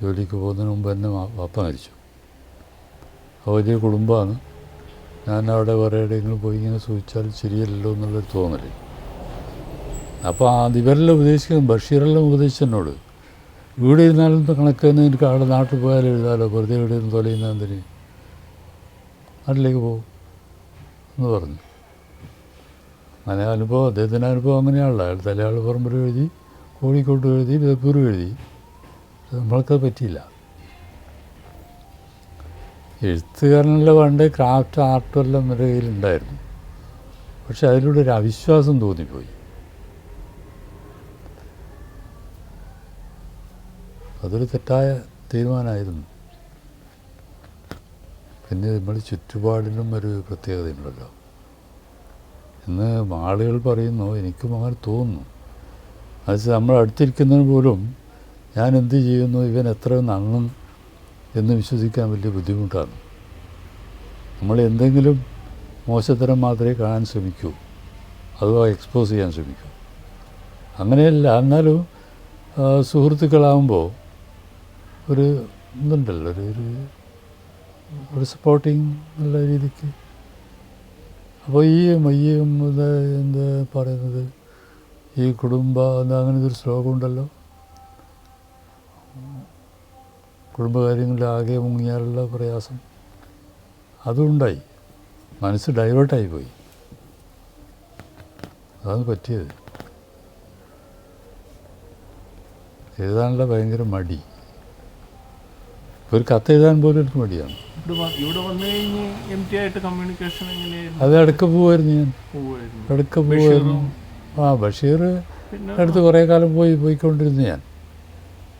ജോലിക്ക് പോകുന്നതിന് മുമ്പ് തന്നെ പാപ്പ മരിച്ചു. വലിയ കുടുംബമാണ്. ഞാൻ അവിടെ വേറെ എവിടെയെങ്കിലും പോയി ഇങ്ങനെ സൂചിച്ചാൽ ശരിയല്ലല്ലോ എന്നുള്ളൊരു തോന്നൽ. അപ്പോൾ ഇവരെല്ലാം ഉപദേശിക്കുന്നത്, ബഷീറെല്ലാം ഉപദേശിച്ചെന്നോട് ഇവിടെ ഇരുന്നാലും കണക്കിന് എനിക്ക് അവിടെ നാട്ടിൽ പോയാലും എഴുതാമല്ലോ, വെറുതെ ഇവിടെ ഇരുന്ന് തൊലയുന്ന എന്തിന്, നാട്ടിലേക്ക് പോകും എന്ന് പറഞ്ഞു. അങ്ങനെ അനുഭവം, അദ്ദേഹത്തിൻ്റെ അനുഭവം അങ്ങനെയാണല്ലോ. അയാൾ തലയാൾ പറമ്പിൽ എഴുതി, കോഴിക്കോട്ട് എഴുതി, ബേപ്പൂർ എഴുതി. നമ്മൾക്കത് പറ്റിയില്ല. എഴുത്തുകാരനെല്ലാം പണ്ട് ക്രാഫ്റ്റ് ആർട്ടും എല്ലാം എൻ്റെ കയ്യിലുണ്ടായിരുന്നു. പക്ഷെ അതിലൂടെ ഒരു അവിശ്വാസം തോന്നിപ്പോയി. അതൊരു തെറ്റായ തീരുമാനമായിരുന്നു. പിന്നെ നമ്മൾ ചുറ്റുപാടിനും ഒരു പ്രത്യേകതയുണ്ടല്ലോ. ഇന്ന് ആളുകൾ പറയുന്നു, എനിക്കും അങ്ങനെ തോന്നുന്നു. അത് നമ്മൾ അടുത്തിരിക്കുന്നതിന് പോലും ഞാൻ എന്ത് ചെയ്യുന്നു, ഇവൻ എത്ര നന്നും എന്ന് വിശ്വസിക്കാൻ വലിയ ബുദ്ധിമുട്ടാണ്. നമ്മൾ എന്തെങ്കിലും മോശത്തരം മാത്രമേ കാണാൻ ശ്രമിക്കൂ, അഥവാ എക്സ്പോസ് ചെയ്യാൻ ശ്രമിക്കൂ. അങ്ങനെയല്ല, എന്നാലും സുഹൃത്തുക്കളാകുമ്പോൾ ഒരു ഇതുണ്ടല്ലോ, ഒരു സപ്പോർട്ടിങ് എന്നുള്ള രീതിക്ക്. അപ്പോൾ ഈ എന്താ പറയുന്നത്, ഈ അങ്ങനത്തെ ഒരു ശ്ലോകം ഉണ്ടല്ലോ, കുടുംബകാര്യങ്ങളിൽ ആകെ മുങ്ങിയാലുള്ള പ്രയാസം, അതുണ്ടായി. മനസ്സ് ഡൈവേർട്ടായി പോയി. അതാണ് പറ്റിയത്. എഴുതാനുള്ള ഭയങ്കര മടി. ഒരു കത്ത് എഴുതാൻ പോലും എനിക്ക് മടിയാണ്. ഇവിടെ വന്നു കഴിഞ്ഞ് empty ആയിട്ട് കമ്മ്യൂണിക്കേഷൻ എങ്ങനെയായിരുന്നു? അത് ഇടയ്ക്ക് പോവായിരുന്നു ഞാൻ, ഇടയ്ക്ക് പോവായിരുന്നു. ബഷീർ അടുത്ത് കുറേ കാലം പോയിക്കൊണ്ടിരുന്നു ഞാൻ.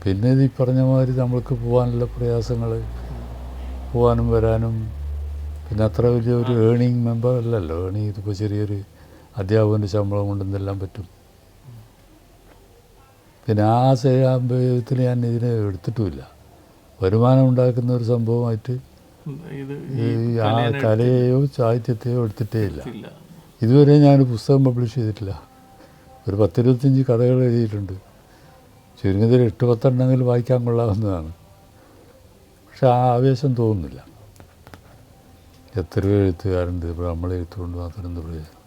പിന്നെ ഇത് ഈ പറഞ്ഞ മാതിരി നമ്മൾക്ക് പോകാനുള്ള പ്രയാസങ്ങൾ, പോകാനും വരാനും. പിന്നെ അത്ര വലിയ ഒരു ഏണിങ് മെമ്പർ അല്ലല്ലോ. ഇതിപ്പോൾ ചെറിയൊരു അധ്യാപകൻ്റെ ശമ്പളം കൊണ്ട് എന്തെല്ലാം പറ്റും. പിന്നെ ആ വിധത്തിൽ ഞാൻ ഇതിനെ എടുത്തിട്ടുമില്ല. വരുമാനം ഉണ്ടാക്കുന്ന ഒരു സംഭവമായിട്ട് ആ കലയെയോ സാഹിത്യത്തെയോ എടുത്തിട്ടേ ഇല്ല. ഇതുവരെ ഞാൻ പുസ്തകം പബ്ലിഷ് ചെയ്തിട്ടില്ല. ഒരു 10-25 കഥകൾ എഴുതിയിട്ടുണ്ട്. ചുരുങ്ങിയതിൽ 8-10 വായിക്കാൻ കൊള്ളാവുന്നതാണ്. പക്ഷെ ആ ആവേശം തോന്നുന്നില്ല. എത്രയോ എഴുത്തുകാരുണ്ട്, ഇപ്പോൾ നമ്മളെ എഴുത്തുകൊണ്ട് മാത്രം എന്ത് പ്രയോജനം?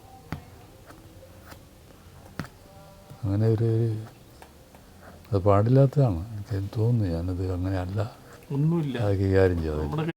അങ്ങനെ അത് പാടില്ലാത്തതാണ്. എനിക്ക് തോന്നുന്നു. ഞാനത് അങ്ങനെയല്ല ഒന്നുമില്ല കൈകാര്യം ചെയ്തത്.